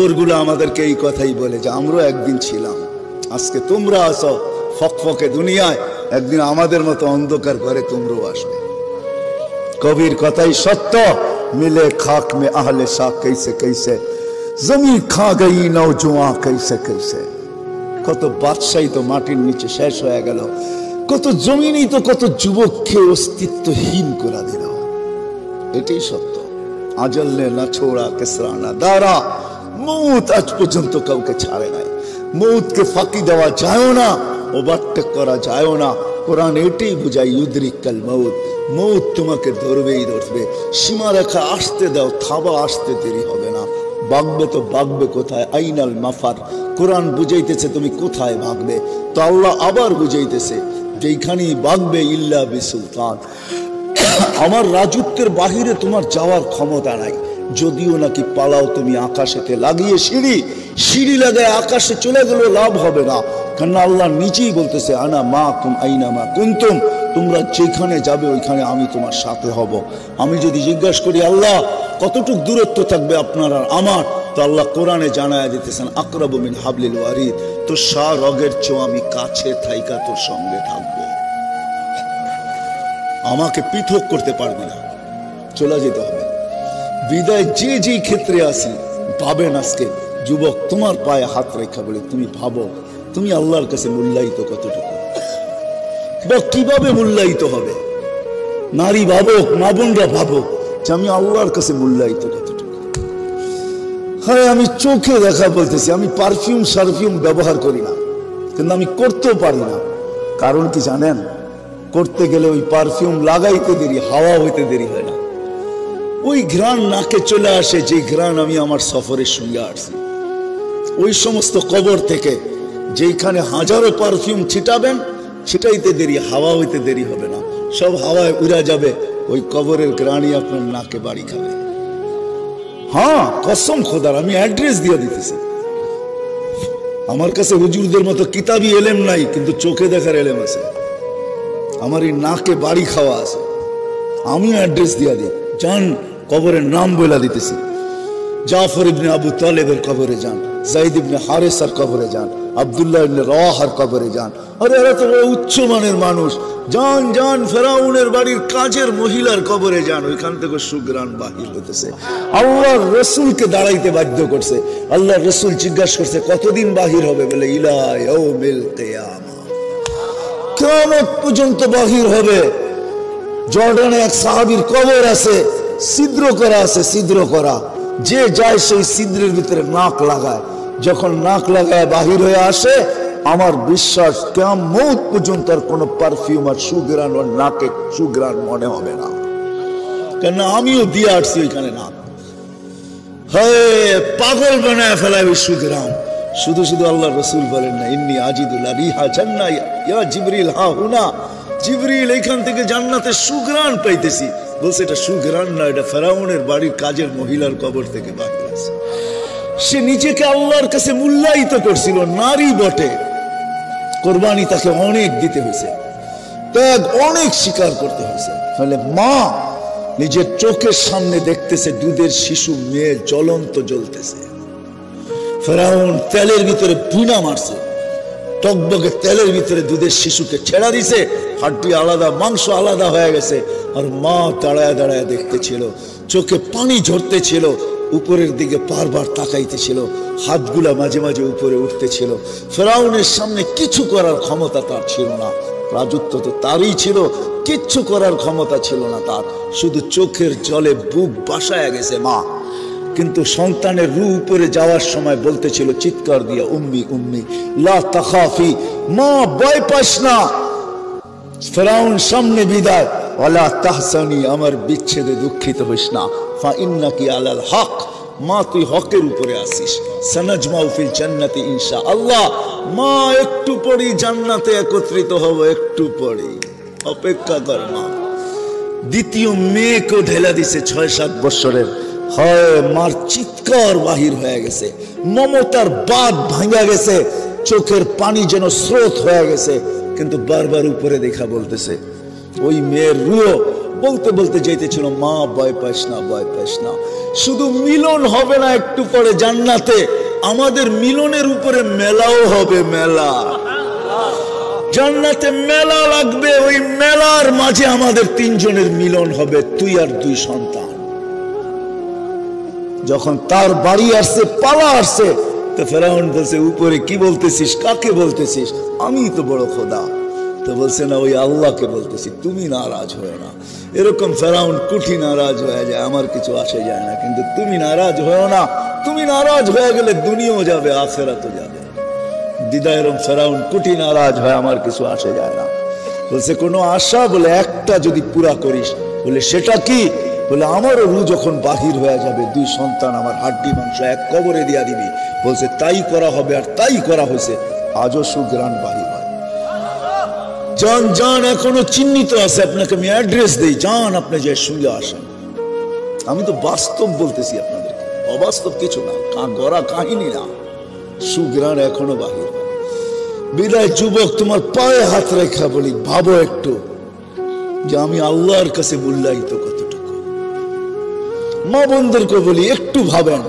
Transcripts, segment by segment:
কবরগুলো আমাদেরকে এই কথাই বলে যে আমরা একদিন ছিলাম, আজকে তোমরা আসো ফকফকে দুনিয়ায়, একদিন আমাদের মতো অন্ধকার করে তোমরাও আসবে। কবির কথাই সত্য, মিলে খাক মে আহলে শাহ कैसे कैसे জমি খা গই নওজোয়া कैसे कैसे। কত বাদশাহী তো মাটির নিচে শেষ হয়ে গেল, কত জমিনই তো কত যুবককে অস্তিত্বহীন করে দিল। এটাই সত্য। আজল নে না ছোড়া কেসরা না দারা, মৌত আজ পর্যন্ত কাউকে ছাড়ে নাই। মৌতকে ফাঁকি দেওয়া যায় না, ওভারটেক করা যায় না। কোরআন এটাই বুঝায় ইউদরিকাল মৌত, মৌত তোমাকে ধরবেই ধরবে। সীমারেখা আসতে দাও, থাবা আসতে দেরি হবে না। ভাগবে তো ভাগবে কোথায়, আইনাল মাফার। কোরআন বুঝাইতেছে তুমি কোথায় ভাগবে, তো আল্লাহ আবার বুঝাইতেছে যেখানেই ভাগবে ইল্লা বিসুলতান, আমার রাজত্বের বাহিরে তোমার যাওয়ার ক্ষমতা নাই। যদিও নাকি পালাও তুমি আকাশেতে লাগিয়ে সিঁড়ি লাগায় আকাশে চলে গেলেও লাভ হবে না, কারণ আল্লাহ নিজেই বলতেছে আনা মা কুম আইনা মা কুনতুম, তোমরা যেখানে যাবে ওইখানে আমি তোমার সাথে হব। আমি যদি জিজ্ঞাসা করি আল্লাহ কতটুক দূরত্ব থাকবে আপনার আর আমার, তো আল্লাহ কোরআনে জানায় দিতেছেন আকরাবু মিন হাবলিল ওয়ারিদ, তো শাহ রগের চেয়েও আমি কাছে থাইকা তোর সঙ্গে থাকবো। আমাকে পৃথক করতে পারবে না, চলে যেতে হবে। বিদায় যে ক্ষেত্রে আসি ভাবেন, আজকে যুবক তোমার পায়ে হাত রেখা বলে তুমি ভাবো তুমি আল্লাহর কাছে মূল্যায়িত কতটুকু, বা কিভাবে মূল্যায়িত হবে। নারী ভাবুক, মা বোনরা ভাবুক যে আমি আল্লাহর কাছে মূল্যায়িত কতটুকু। হ্যাঁ, আমি চোখে দেখা বলতেছি, আমি পারফিউম ব্যবহার করি না, কিন্তু আমি করতেও পারি না। কারণ কি জানেন, করতে গেলে ওই পারফিউম লাগাইতে দেরি, হাওয়া হইতে দেরি হয় না। ওই ঘ্রাণ নাকে চলে আসে, যে ঘ্রাণ আমি আমার সফরের সঙ্গে আসছি। ওই সমস্ত কবর থেকে যেখানে হাজারো পারফিউম ছিটাবেন, ছিটাইতে দেরি, হাওয়া হইতে দেরি হবে না, সব হাওয়ায় উড়া যাবে, ওই কবরের ঘ্রাণই আপনার নাকে বাড়ি খাবে। হ্যাঁ, কসম খোদার, আমি অ্যাড্রেস দিয়ে দিতেছি। আমার কাছে হুজুরদের মতো কিতাবি এলেম নাই, কিন্তু চোখে দেখার এলেম আছে। আমার এই নাকে বাড়ি খাওয়া আছে, আমিও অ্যাড্রেস দিয়ে দিই। যান, কবরের নাম বলে দিতেছি। জাফর ইবনে আবু তালেবের কবরে যান, যায়েদ ইবনে হারেসার কবরে যান, আব্দুল্লাহ ইবনে রাওয়াহার কবরে যান। আরে এরা তো উচ্চ মানের মানুষ। যান ফেরাউনের বাড়ির কাজের মহিলার কবরে যান, ওইখান থেকে সুগ্রাণ বাহির হইতেছে। আল্লাহর রাসূলকে দাঁড়াইতে বাধ্য করছে। আল্লাহর রাসূল জিজ্ঞাসা করছে কতদিন বাহির হবে, বলে ইলা ইয়াউমিল কিয়ামা, কিয়ামত পর্যন্ত বাহির হবে। জর্ডানে এক সাহাবীর কবর আছে, ছিদ্র করা আছে, ছিদ্র করা। যে যায় সেই ছিদ্রের ভিতরে নাক লাগায়, যখন নাক লাগায় বাহির হয়ে আসে, আমার বিশ্বাস কিয়ামত পর্যন্ত আর কোনো পারফিউম আর সুগ্রাণ আর নাকে সুগ্রাণ মনে হবে না, কেন আমিও দিয়ে আসছি ওইখানে নাক। হ্যাঁ, পাগল বানায় ফেলায় ওই সুগ্রাণ। শুধু আল্লাহ রাসূল বলেন না, ইন্নী আজিদুল রিহা জান্নাহ ইয়া জিবরিল হা হুনা, জিবরিল এইখান থেকে জান্নাতের সুগ্রাণ পাইতেছি। বলছে এটা সুগ্রাণ না, এটা ফেরাউনের বাড়ির কাজের মহিলার কবর থেকে বাহির আছে। সে নিজেকে আল্লাহর কাছে মূল্যায়িত করছিল, নারী বটে। কোরবানি তাকে অনেক দিতে হয়েছে, ত্যাগ অনেক স্বীকার করতে হয়েছে। ফলে মা নিজের চোখের সামনে দেখতেছে দুধের শিশু মেয়ে জ্বলন্ত জ্বলতেছে। ফেরাউন তেলের ভিতরে বুনা মারছে, টকবকে তেলের ভিতরে দুধের শিশুকে ছেড়া দিছে, হাড্ডি আলাদা, মাংস আলাদা হয়ে গেছে। আর মা দাঁড়ায় দাঁড়ায় দেখতেছিল, চোখে পানি ঝরতেছিল, উপরের দিকে বারবার তাকাইতেছিল, হাতগুলা মাঝে মাঝে উপরে উঠতেছিল। ফেরাউনের সামনে কিছু করার ক্ষমতা তার ছিল না, রাজত্ব তো তারই ছিল, কিচ্ছু করার ক্ষমতা ছিল না তার। শুধু চোখের জলে বুক বাসায় গেছে মা। কিন্তু সন্তানের রূহ উপরে যাওয়ার সময় বলতেছিল চিৎকার দিয়ে, উম্মি উম্মি লা তাখাফি, মা ভয় পাস না, ফেরাউন সামনে বিদায়, ওয়ালা তাহসানি, আমার বিচ্ছেদে দুঃখিত হইস না, ফা ইন্নাকি আলাল হক, মা তুই হকের উপরে আসিস, সানাজমাউ ফিল জান্নাতি ইনশাআল্লাহ, মা একটু পরেই জান্নাতে একত্রিত হব, একটু পরেই, অপেক্ষা কর মা। দ্বিতীয় মেয়েকেও ঢেলা দিছে ৬-৭ বছরের। হয় মার চিৎকার বাহির হয়ে গেছে, মমতার বাঁধ ভাঙা গেছে, চোখের পানি যেন স্রোত হয়ে গেছে। কিন্তু বারবার উপরে দেখা বলতেছে, ওই মেয়ের রুহ বলতে বলতে যেতেছিল, মা ভয় পাইস না, ভয় পাইস না, শুধু মিলন হবে না একটু পরে জান্নাতে, আমাদের মিলনের উপরে মেলাও হবে, মেলা জান্নাতে মেলা লাগবে, ওই মেলার মাঝে আমাদের তিনজনের মিলন হবে, তুই আর দুই সন্তান। যখন তার বাড়ি আসছে, পালা আসছে, তো ফেরাউন বলছে, উপরে কি বলতেছিস, কাকে বলতেছিস? আমি তো বড় খোদা। তো বলছে, না, ওই আল্লাহকে বলতেছি, তুমি নারাজ হয়ে না। এরকম ফেরাউন কুঠি নারাজ হয়ে যায়, আমার কিছু আসে যায় না, কিন্তু তুমি নারাজ হয়েও না। তুমি নারাজ হয়ে গেলে দুনিয়াও যাবে, আখিরাতও যাবে। দিদা এরকম ফেরাউন কুঠি নারাজ হয়, আমার কিছু আসে যায় না। বলছে, কোনো আশা? বলে, একটা যদি পুরা করিস। বলে, সেটা কি? বলে, আমারও রু যখন বাহির হয়ে যাবে, দুই সন্তান আমার হাড্ডি মাংস এক কবরে দিয়া দিবি। বলছে, তাই করা হবে, আর তাই করা হয়েছে। আজও সুগ্রাণ বাহির হয়। যান যান, এখনো চিহ্নিত আছে, আপনাকে আমি অ্যাড্রেস দেই, যান আপনি যে শুনে আসেন। আমি তো বাস্তব বলতেছি আপনাদেরকে, অবাস্তব কিছু না, গড়া কাহিনী না। সুগ্রাণ এখনো বাহির হয়। বিদায় যুবক, তোমার পায়ে হাত রেখা বলি, ভাবো একটু যে আমি আল্লাহর কাছে মূল্যায়িত কতটুকু। মা বোনদেরকে বলি, একটু ভাবেন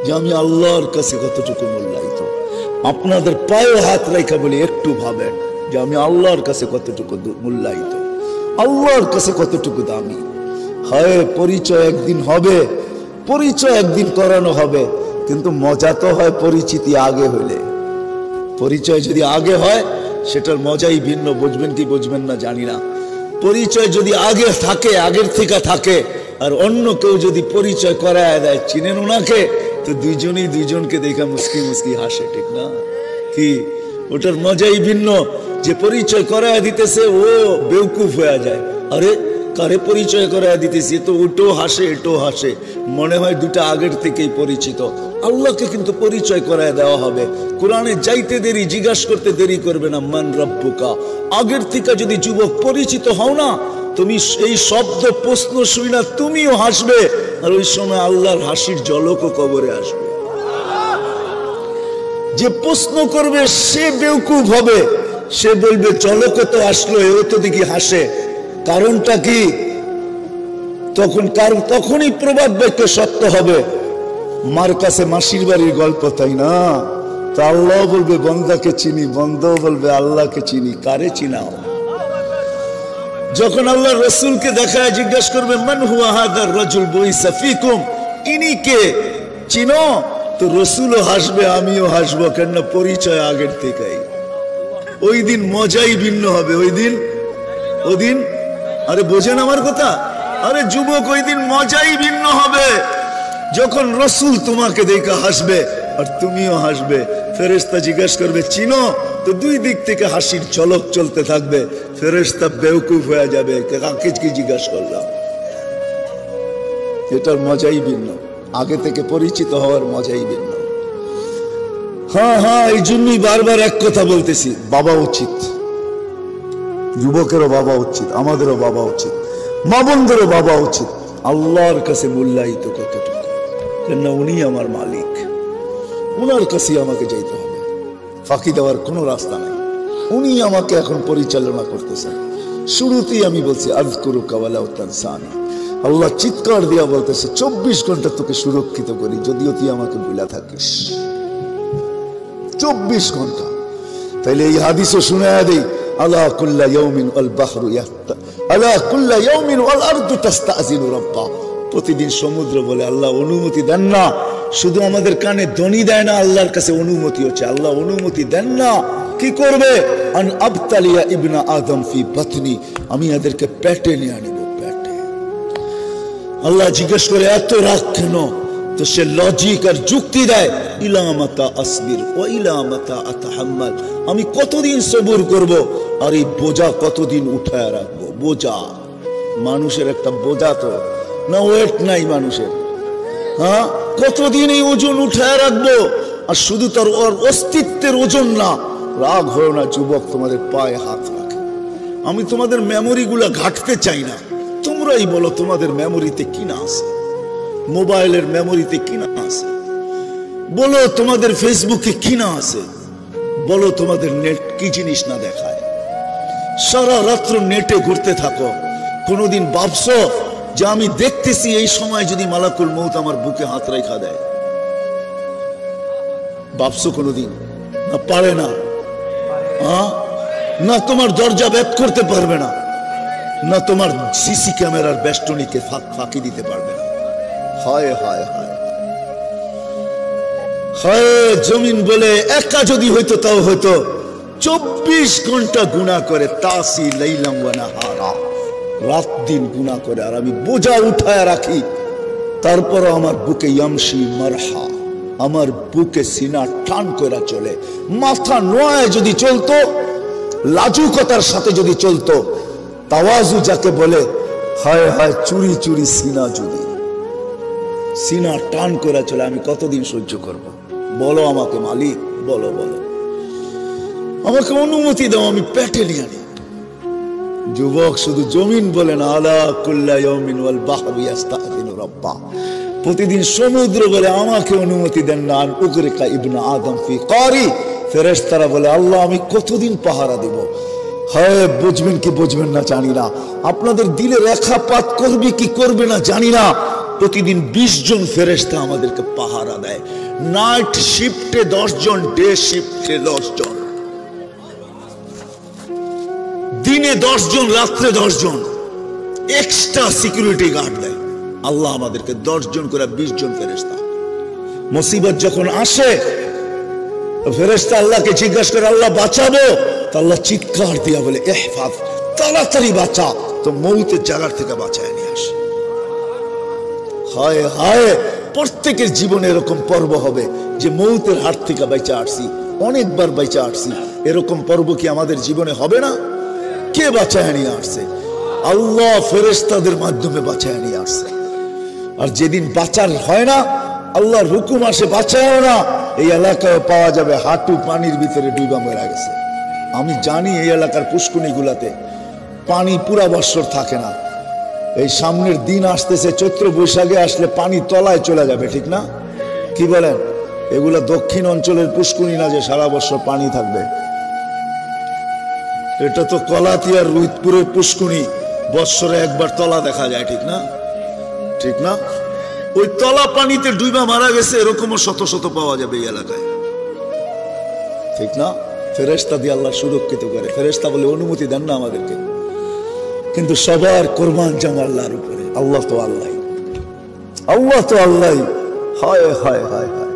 যে আমি আল্লাহর কাছে কতটুকু মূল্যায়িত। আপনাদের পায়ে হাত রেখা বলি, একটু ভাবেন যে আমি আল্লাহর কাছে কতটুকু মূল্যায়িত, আল্লাহর কাছে কতটুকু দামি। হয় পরিচয় একদিন হবে, পরিচয় একদিন করানো হবে, কিন্তু মজা তো হয় পরিচিতি আগে হইলে। পরিচয় যদি আগে হয়, সেটার মজাই ভিন্ন। বুঝবেন কি বুঝবেন না জানি না। পরিচয় যদি আগে থাকে, আগের থেকে থাকে, আর অন্য কেউ যদি পরিচয় করায় দেয়, চিনেন ওনাকে, তো দুইজনই দুইজনকে দেখা মুস্কি মুস্কি হাসে, ঠিক না? কি, ওটার মজাই ভিন্ন। যে পরিচয় করায় দিতেছে, ও বেউকুফ হয়ে যায়। আরে, কারে পরিচয় করায় দিতেছি, তো ওটাও হাসে, এটাও হাসে, মনে হয় দুটা আগের থেকেই পরিচিত। আল্লাহকে কিন্তু পরিচয় করায় দেওয়া হবে। কোরআনে যাইতে দেরি, জিজ্ঞাসা করতে দেরি করবে না, মান রব্বুকা। আগের থেকে যদি যুবক পরিচিত হও না, তুমি এই শব্দ প্রশ্ন শুই না, তুমিও হাসবে, আর ওই সময় আল্লাহর হাসির ঝলকও কবরে আসবে। যে প্রশ্ন করবে সে বেউকুফ হবে, সে বলবে ঝলক তো আসলো, এও তো দেখি হাসে, কারণটা কি? তখনই প্রবাদ বাক্য সত্য হবে। মার কাছে মাসির বাড়ির গল্প, তাই না? তা আল্লাহ বলবে বন্দাকে চিনি, বন্দাও বলবে আল্লাহকে চিনি, কারে চিনাও? যখন আল্লাহ রসুলকে দেখায় জিজ্ঞাসা করবে, মান হুয়া হাদার রাজুল বুইসা ফিকুম, ইনি কে, চিনো? তো রসুলও হাসবে, আমিও হাসবো, কেন পরিচয় আগের থেকেই। ওই দিন মজাই ভিন্ন হবে। ওই দিন আরে বোঝেন আমার কথা? আরে যুবক, ওই দিন মজাই ভিন্ন হবে, যখন রসুল তোমাকে দেখে হাসবে আর তুমিও হাসবে। ফেরেশতা জিজ্ঞাসা করবে, চিনো? তো দুই দিক থেকে হাসির ঝলক চলতে থাকবে। ফেরেশতা বেউকুফ হয়ে যাবে, কাকে কি জিজ্ঞাসা করলাম। এটার মজাই ভিন্ন, আগে থেকে পরিচিত হওয়ার মজাই ভিন্ন। হ্যাঁ হ্যাঁ, এই জন্যই বারবার এক কথা বলতেছি, বাবা উচিত, যুবকেরও বাবা উচিত, আমাদেরও বাবা উচিত, মা বোনদেরও বাবা উচিত। আল্লাহর কাছে মূল্যায়িত কতটুকু, কেন উনি আমার মালিক, উনার কাছে আমাকে যাইতে হবে, ফাঁকি দেওয়ার কোনো রাস্তা নাই। উনি আমাকে এখন পরিচালনা করতেছেন। শুরুতেই আমি বলছি, আযকুরুকা ওয়ালা তানসানি। আল্লাহ চিৎকার দিয়া বলতেছে, 24 ঘন্টা তোকে সুরক্ষিত করি, যদিও তুই আমাকে ভুলা থাকিস। 24 ঘন্টা। তাইলে এই হাদিসও শুনায়া দেই, আলা কুল্লা ইয়াউমিন ওয়াল বাহরু ইয়াহতা, আলা কুল্লা ইয়াউমিন ওয়াল আরদু তাস্তাযিনু রাব্বা। প্রতিদিন সমুদ্র বলে, আল্লাহ অনুমতি দেন না। শুধু আমাদের কানে ধ্বনি দেয় না, আল্লাহর কাছে অনুমতি হচ্ছে। আল্লাহ অনুমতি দেন না, কি করবে? আন আবতালিয়া ইবনা আদম ফি বাতনি, আমি এদেরকে পেটে নিয়ে আনিব, পেটে। আল্লাহ জিজ্ঞেস করে, এত রাগ কেন? তো সে লজিক আর যুক্তি দেয়, ইলা মাতা আসবির ওয়া ইলা মাতা আতাহাম্মাল, আমি কতদিন সবুর করব, আর এই বোঝা কতদিন উঠায় রাখবো। বোঝা, মানুষের একটা বোঝা তো না, ওয়েট নাই মানুষের। হ্যাঁ, কতদিন এই ওজন উঠায় রাখবো? আর শুধু তার ওর অস্তিত্বের ওজন না। রাগ হয় না যুবক, তোমাদের পায়ে হাত রাখে। আমি তোমাদের মেমোরি গুলা ঘাটতে চাই না, তোমরাই বলো তোমাদের মেমোরিতে কি না আছে, মোবাইলের মেমোরিতে কি না আছে, বলো তোমাদের ফেসবুকে কি না আছে, বলো তোমাদের নেট কি জিনিস না দেখায়। সারা রাত্র নেটে ঘুরতে থাকো, কোনোদিন ভাবছো যে আমি দেখতেছি এই সময় যদি মালাকুল মউত আমার বুকে হাত রেখা দেয়? ভাবছো কোনোদিন? না, পারে না। না তোমার দরজা ভেদ করতে পারবে না, না তোমার সিসি ক্যামেরার বেষ্টনীকে ফাঁকি দিতে পারবে না। হায় হায় হায় হায়, জমিন বলে একা যদি হইতো তাও হয়তো 24 ঘন্টা গুনাহ করে, তাসি লাইলাম ওয়া নাহারা, রাত দিন গুনাহ করে, আর আমি বোঝা উঠায় রাখি। তারপরও আমার বুকে ইয়ামশি মারহা, আমার বুকে সিনা টান করে চলে। মাথা নোয়ায় যদি চলতো, লাজুকতার সাথে যদি চলতো, তাওয়াজু যাকে বলে, হায় হায় চুরি চুরি সিনা, যদি সিনা টান করে চলে, আমি কতদিন সহ্য করব? বলো আমাকে মালিক, বলো বলো, আমাকে অনুমতি দাও, আমি পেটে নিয়ে আনি। যুবক শুধু জমিন বলে না, আলা কুল্লা ইয়াউমিন ওয়াল বাহরু ইস্তাযিনু রাব্বা, প্রতিদিন সমুদ্র বলে আমাকে অনুমতি দেন না, আন উগরিকা ইবনে আদম ফি কারি। ফেরেশতারা বলে, আল্লাহ আমি কতদিন পাহারা দেব? হয় বুঝবেন কি বুঝবেন না জানি না, আপনাদের দিলে রেখাপাত করবে কি করবে না জানি না। প্রতিদিন 20 জন ফেরেশতা আমাদেরকে পাহারা দেয়। নাইট শিফটে 10 জন, ডে শিফটে 10 জন, দিনে 10 জন, রাত্রে 10 জন এক্সট্রা সিকিউরিটি গার্ড দেয়। আল্লাহ আমাদেরকে 10 জন করে 20 জন ফেরেশতা। মুসিবত যখন আসে, ফেরেশতা আল্লাহকে জিজ্ঞাসা করে, আল্লাহ বাঁচাবো? তো আল্লাহ চিৎকার দিয়া বলে, ইহফাজ, তাড়াতাড়ি বাঁচা। তো মৌতের জায়গার থেকে বাঁচায় নিয়ে আসে। হায় হায়, প্রত্যেকের জীবনে এরকম পর্ব হবে যে মৌতের হাত থেকে বাইচা আসছি, অনেকবার বাইচা আসছি। এরকম পর্ব কি আমাদের জীবনে হবে না? কে বাঁচায় নিয়ে আসছে? আল্লাহ ফেরেশতাদের মাধ্যমে বাঁচায় নিয়ে আসছে। আর যেদিন বাঁচার হয় না, আল্লাহর হুকুম আসে বাঁচায়ও না, এই এলাকায় পাওয়া যাবে হাঁটু পানির ভিতরে ডুবা মেরা গেছে। আমি জানি এই এলাকার পুষ্কুনি গুলাতে পানি পুরা বৎসর থাকে না। এই সামনের দিন আসতেছে, চৈত্র বৈশাখে আসলে পানি তলায় চলে যাবে, ঠিক না? কি বলেন? এগুলা দক্ষিণ অঞ্চলের পুষ্কুনি না যে সারা বছর পানি থাকবে। এটা তো কলাতিয়ার রুইতপুরের পুষ্কুনি, বৎসরে একবার তলা দেখা যায়, ঠিক না? ঠিক না? ওই তলা পানিতে ডুবা মারা গেছে এরকমও শত শত পাওয়া যাবে এই এলাকায়, ঠিক না? ফেরেশতা দিয়ে আল্লাহ সুরক্ষিত করে। ফেরেশতা বলে অনুমতি দেন না আমাদেরকে, কিন্তু সবার কোরবান জামা আল্লাহর উপরে। আল্লাহ তো আল্লাহ, আল্লাহ তো আল্লাহ। হায় হায় হায় হায়,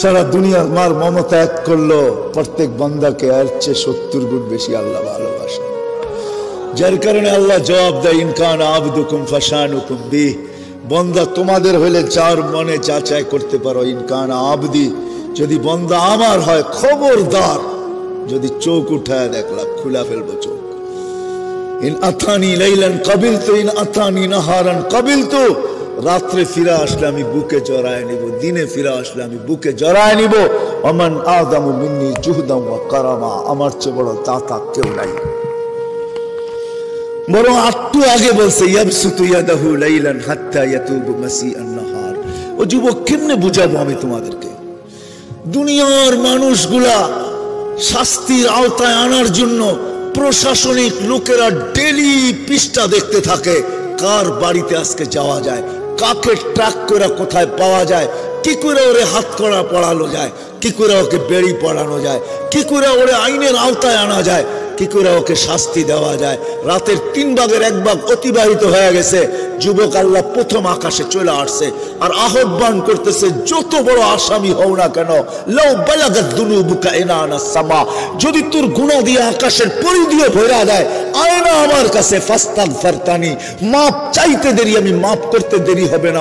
সারা দুনিয়ার মার মমতা এক করলো, প্রত্যেক বান্দাকে এর চেয়ে 70 গুণ বেশি আল্লাহ ভালোবাসে। যার কারণে আল্লাহ জবাব দেয়, ইনকান আবদুকুম ফাশানুকুম বিহ, বন্দা তোমাদের হলে যার মনে যা চায় করতে পারো। ইনকান আবদি, যদি বন্দা আমার হয়, খবরদার যদি চোখ উঠায় দেখলা খুলা ফেলবো চোখ। ইন আতানি লাইলান কাবিলতু, ইন আতানি নাহারান কাবিলতু, রাত্রে ফিরে আসলে আমি বুকে জড়ায় নিব, দিনে ফিরে আসলে আমি বুকে জড়ায় নিব। ওমান আদামু মিন্নি জুহদাম ওয়া কারামা, আমার চেয়ে বড় দাতা কেউ নাই। বরং একটু আগে বলছে, ইয়াবসুতু ইয়াদাহু লাইলান হাত্তা ইয়াতুবু মাসিআন নাহার। ও যুবক, কেমনে বুঝাবো আমি তোমাদেরকে? দুনিয়ার মানুষগুলা শাস্তির আওতায় আনার জন্য প্রশাসনিক লোকেরা ডেলি পৃষ্ঠা দেখতে থাকে, কার বাড়িতে আজকে যাওয়া যায়, কাকে ট্রাক করে কোথায় পাওয়া যায়, কি করে ওরে হাত করা পড়ানো যায়, কি করে ওকে বেড়ি পড়ানো যায়, কি করে ওরে আইনের আওতায় আনা যায়, কি করে ওকে শাস্তি দেওয়া যায়। রাতের 3 ভাগের 1 ভাগ অতিবাহিত হয়ে গেছে, যুবক আল্লাহ প্রথম আকাশে চলে আসছে আর আহ্বান করতেছে, যত বড় আসামি হও না কেন, লাউ বালাগাত দুনুবুকা ইনানা সামা, যদি তোর গুনাহ দিয়ে আকাশের পরিধিও ভরা দেয়, আয় না আমার কাছে, ফাস্তাগফিরতানি, মাপ চাইতে দেরি, আমি মাপ করতে দেরি হবে না।